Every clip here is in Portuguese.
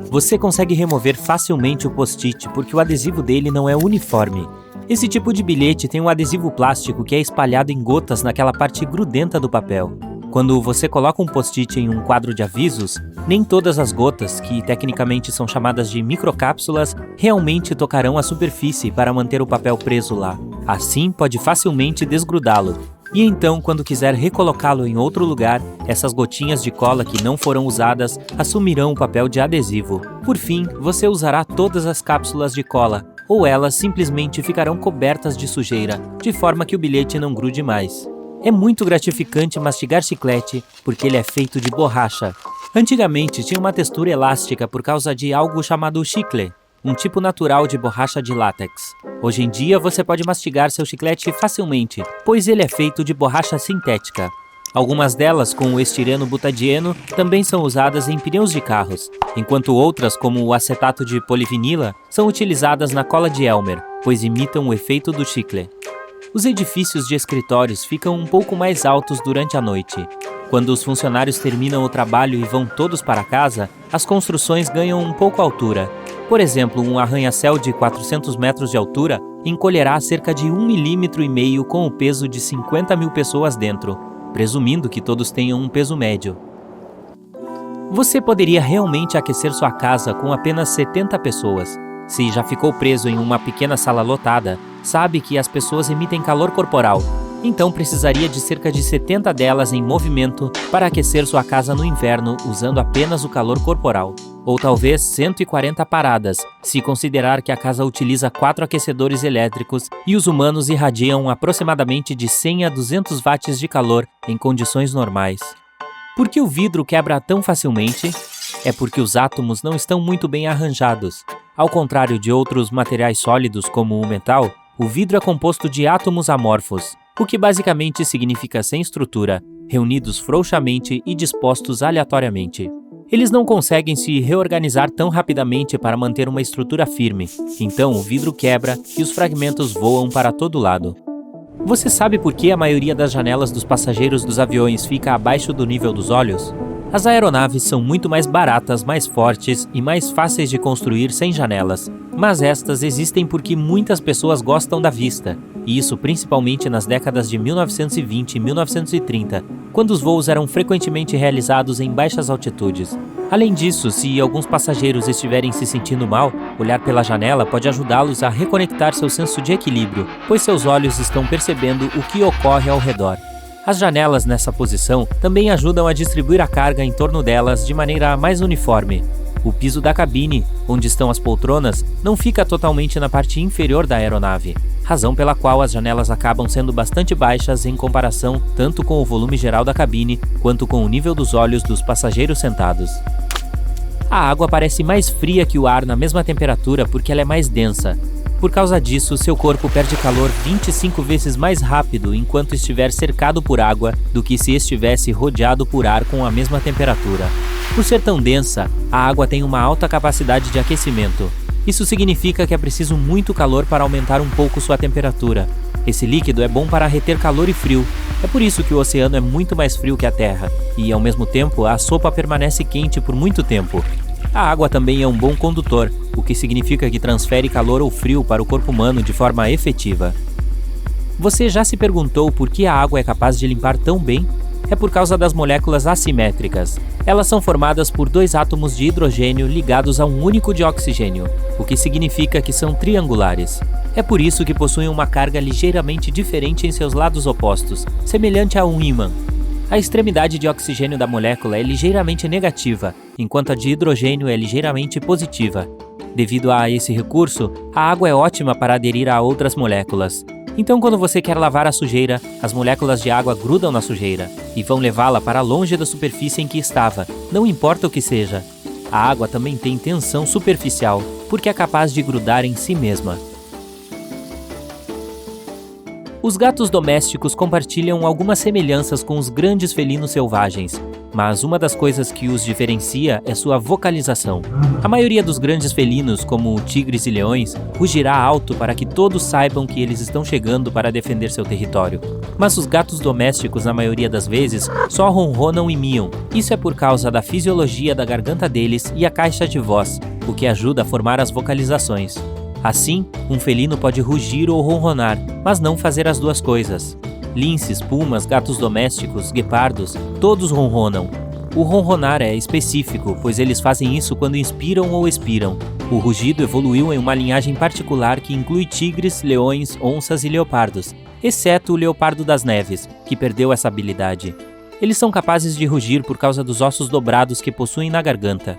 Você consegue remover facilmente o post-it porque o adesivo dele não é uniforme. Esse tipo de bilhete tem um adesivo plástico que é espalhado em gotas naquela parte grudenta do papel. Quando você coloca um post-it em um quadro de avisos, nem todas as gotas, que tecnicamente são chamadas de microcápsulas, realmente tocarão a superfície para manter o papel preso lá. Assim, pode facilmente desgrudá-lo. E então, quando quiser recolocá-lo em outro lugar, essas gotinhas de cola que não foram usadas assumirão o papel de adesivo. Por fim, você usará todas as cápsulas de cola, ou elas simplesmente ficarão cobertas de sujeira, de forma que o bilhete não grude mais. É muito gratificante mastigar chiclete, porque ele é feito de borracha. Antigamente tinha uma textura elástica por causa de algo chamado chicle, um tipo natural de borracha de látex. Hoje em dia você pode mastigar seu chiclete facilmente, pois ele é feito de borracha sintética. Algumas delas, com o estireno butadieno, também são usadas em pneus de carros, enquanto outras, como o acetato de polivinila, são utilizadas na cola de Elmer, pois imitam o efeito do chicle. Os edifícios de escritórios ficam um pouco mais altos durante a noite. Quando os funcionários terminam o trabalho e vão todos para casa, as construções ganham um pouco altura. Por exemplo, um arranha-céu de 400 metros de altura encolherá cerca de 1,5 mm com o peso de 50 mil pessoas dentro, presumindo que todos tenham um peso médio. Você poderia realmente aquecer sua casa com apenas 70 pessoas. Se já ficou preso em uma pequena sala lotada, sabe que as pessoas emitem calor corporal. Então precisaria de cerca de 70 delas em movimento para aquecer sua casa no inverno usando apenas o calor corporal. Ou talvez 140 paradas, se considerar que a casa utiliza 4 aquecedores elétricos e os humanos irradiam aproximadamente de 100 a 200 watts de calor em condições normais. Por que o vidro quebra tão facilmente? É porque os átomos não estão muito bem arranjados. Ao contrário de outros materiais sólidos como o metal, o vidro é composto de átomos amorfos, o que basicamente significa sem estrutura, reunidos frouxamente e dispostos aleatoriamente. Eles não conseguem se reorganizar tão rapidamente para manter uma estrutura firme, então o vidro quebra e os fragmentos voam para todo lado. Você sabe por que a maioria das janelas dos passageiros dos aviões fica abaixo do nível dos olhos? As aeronaves são muito mais baratas, mais fortes e mais fáceis de construir sem janelas, mas estas existem porque muitas pessoas gostam da vista, e isso principalmente nas décadas de 1920 e 1930, quando os voos eram frequentemente realizados em baixas altitudes. Além disso, se alguns passageiros estiverem se sentindo mal, olhar pela janela pode ajudá-los a reconectar seu senso de equilíbrio, pois seus olhos estão percebendo o que ocorre ao redor. As janelas nessa posição também ajudam a distribuir a carga em torno delas de maneira mais uniforme. O piso da cabine, onde estão as poltronas, não fica totalmente na parte inferior da aeronave, razão pela qual as janelas acabam sendo bastante baixas em comparação tanto com o volume geral da cabine quanto com o nível dos olhos dos passageiros sentados. A água parece mais fria que o ar na mesma temperatura porque ela é mais densa. Por causa disso, seu corpo perde calor 25 vezes mais rápido enquanto estiver cercado por água do que se estivesse rodeado por ar com a mesma temperatura. Por ser tão densa, a água tem uma alta capacidade de aquecimento. Isso significa que é preciso muito calor para aumentar um pouco sua temperatura. Esse líquido é bom para reter calor e frio. É por isso que o oceano é muito mais frio que a Terra, e ao mesmo tempo a sopa permanece quente por muito tempo. A água também é um bom condutor, o que significa que transfere calor ou frio para o corpo humano de forma efetiva. Você já se perguntou por que a água é capaz de limpar tão bem? É por causa das moléculas assimétricas. Elas são formadas por 2 átomos de hidrogênio ligados a um único de oxigênio, o que significa que são triangulares. É por isso que possuem uma carga ligeiramente diferente em seus lados opostos, semelhante a um ímã. A extremidade de oxigênio da molécula é ligeiramente negativa, enquanto a de hidrogênio é ligeiramente positiva. Devido a esse recurso, a água é ótima para aderir a outras moléculas. Então, quando você quer lavar a sujeira, as moléculas de água grudam na sujeira e vão levá-la para longe da superfície em que estava, não importa o que seja. A água também tem tensão superficial, porque é capaz de grudar em si mesma. Os gatos domésticos compartilham algumas semelhanças com os grandes felinos selvagens. mas uma das coisas que os diferencia é sua vocalização. A maioria dos grandes felinos, como tigres e leões, rugirá alto para que todos saibam que eles estão chegando para defender seu território. Mas os gatos domésticos, na maioria das vezes, só ronronam e miam. Isso é por causa da fisiologia da garganta deles e a caixa de voz, o que ajuda a formar as vocalizações. Assim, um felino pode rugir ou ronronar, mas não fazer as duas coisas. Linces, pumas, gatos domésticos, guepardos, todos ronronam. O ronronar é específico, pois eles fazem isso quando inspiram ou expiram. O rugido evoluiu em uma linhagem particular que inclui tigres, leões, onças e leopardos, exceto o leopardo das neves, que perdeu essa habilidade. Eles são capazes de rugir por causa dos ossos dobrados que possuem na garganta.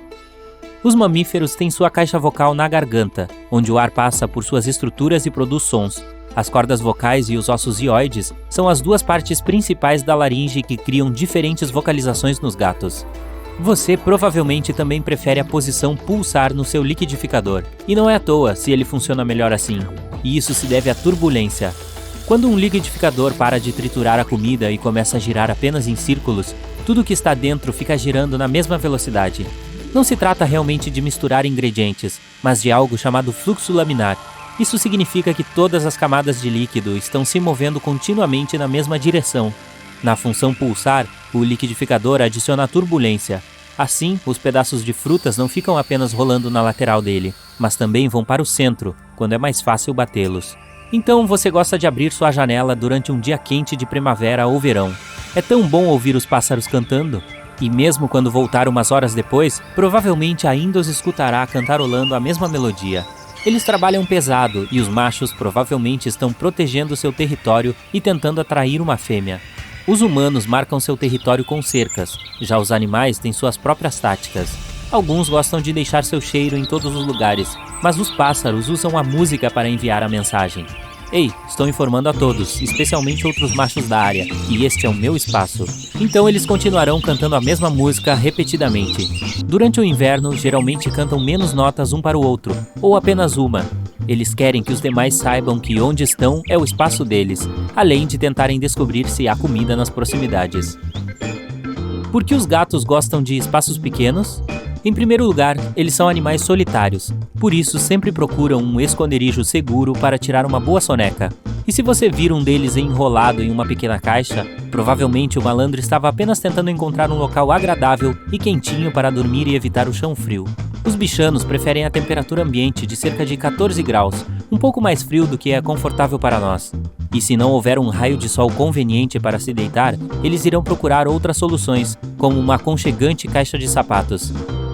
Os mamíferos têm sua caixa vocal na garganta, onde o ar passa por suas estruturas e produz sons. As cordas vocais e os ossos hioides são as duas partes principais da laringe que criam diferentes vocalizações nos gatos. Você provavelmente também prefere a posição pulsar no seu liquidificador, e não é à toa se ele funciona melhor assim, e isso se deve à turbulência. Quando um liquidificador para de triturar a comida e começa a girar apenas em círculos, tudo que está dentro fica girando na mesma velocidade. Não se trata realmente de misturar ingredientes, mas de algo chamado fluxo laminar. Isso significa que todas as camadas de líquido estão se movendo continuamente na mesma direção. Na função pulsar, o liquidificador adiciona turbulência. Assim, os pedaços de frutas não ficam apenas rolando na lateral dele, mas também vão para o centro, quando é mais fácil batê-los. Então você gosta de abrir sua janela durante um dia quente de primavera ou verão. É tão bom ouvir os pássaros cantando. E mesmo quando voltar umas horas depois, provavelmente ainda os escutará cantarolando a mesma melodia. Eles trabalham pesado e os machos provavelmente estão protegendo seu território e tentando atrair uma fêmea. Os humanos marcam seu território com cercas, já os animais têm suas próprias táticas. Alguns gostam de deixar seu cheiro em todos os lugares, mas os pássaros usam a música para enviar a mensagem. Ei, estou informando a todos, especialmente outros machos da área, e este é o meu espaço. Então eles continuarão cantando a mesma música repetidamente. Durante o inverno, geralmente cantam menos notas um para o outro, ou apenas uma. Eles querem que os demais saibam que onde estão é o espaço deles, além de tentarem descobrir se há comida nas proximidades. Por que os gatos gostam de espaços pequenos? Em primeiro lugar, eles são animais solitários, por isso sempre procuram um esconderijo seguro para tirar uma boa soneca. E se você vir um deles enrolado em uma pequena caixa, provavelmente o malandro estava apenas tentando encontrar um local agradável e quentinho para dormir e evitar o chão frio. Os bichanos preferem a temperatura ambiente de cerca de 14 graus, um pouco mais frio do que é confortável para nós. E se não houver um raio de sol conveniente para se deitar, eles irão procurar outras soluções, como uma aconchegante caixa de sapatos.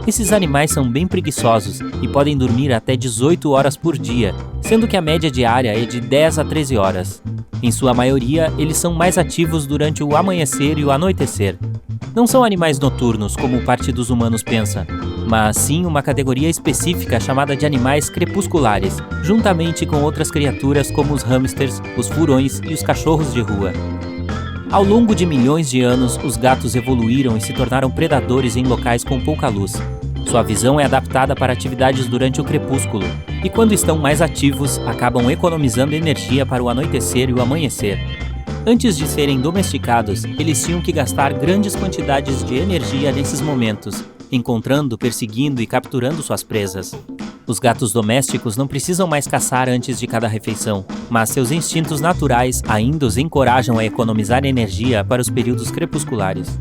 Esses animais são bem preguiçosos e podem dormir até 18 horas por dia, sendo que a média diária é de 10 a 13 horas. Em sua maioria, eles são mais ativos durante o amanhecer e o anoitecer. Não são animais noturnos, como parte dos humanos pensa, mas sim uma categoria específica chamada de animais crepusculares, juntamente com outras criaturas como os hamsters, os furões e os cachorros de rua. Ao longo de milhões de anos, os gatos evoluíram e se tornaram predadores em locais com pouca luz. Sua visão é adaptada para atividades durante o crepúsculo, e quando estão mais ativos, acabam economizando energia para o anoitecer e o amanhecer. Antes de serem domesticados, eles tinham que gastar grandes quantidades de energia nesses momentos, encontrando, perseguindo e capturando suas presas. Os gatos domésticos não precisam mais caçar antes de cada refeição, mas seus instintos naturais ainda os encorajam a economizar energia para os períodos crepusculares.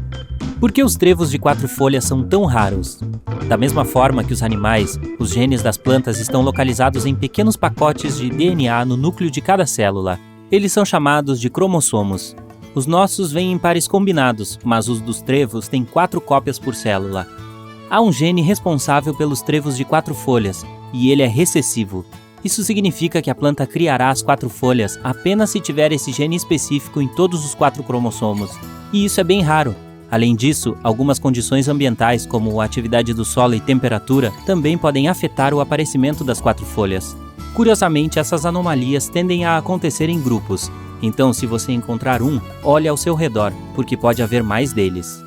Por que os trevos de 4 folhas são tão raros? Da mesma forma que os animais, os genes das plantas estão localizados em pequenos pacotes de DNA no núcleo de cada célula. Eles são chamados de cromossomos. Os nossos vêm em pares combinados, mas os dos trevos têm 4 cópias por célula. Há um gene responsável pelos trevos de 4 folhas, e ele é recessivo. Isso significa que a planta criará as 4 folhas apenas se tiver esse gene específico em todos os 4 cromossomos. E isso é bem raro. Além disso, algumas condições ambientais, como a atividade do solo e temperatura, também podem afetar o aparecimento das 4 folhas. Curiosamente, essas anomalias tendem a acontecer em grupos. Então, se você encontrar um, olhe ao seu redor, porque pode haver mais deles.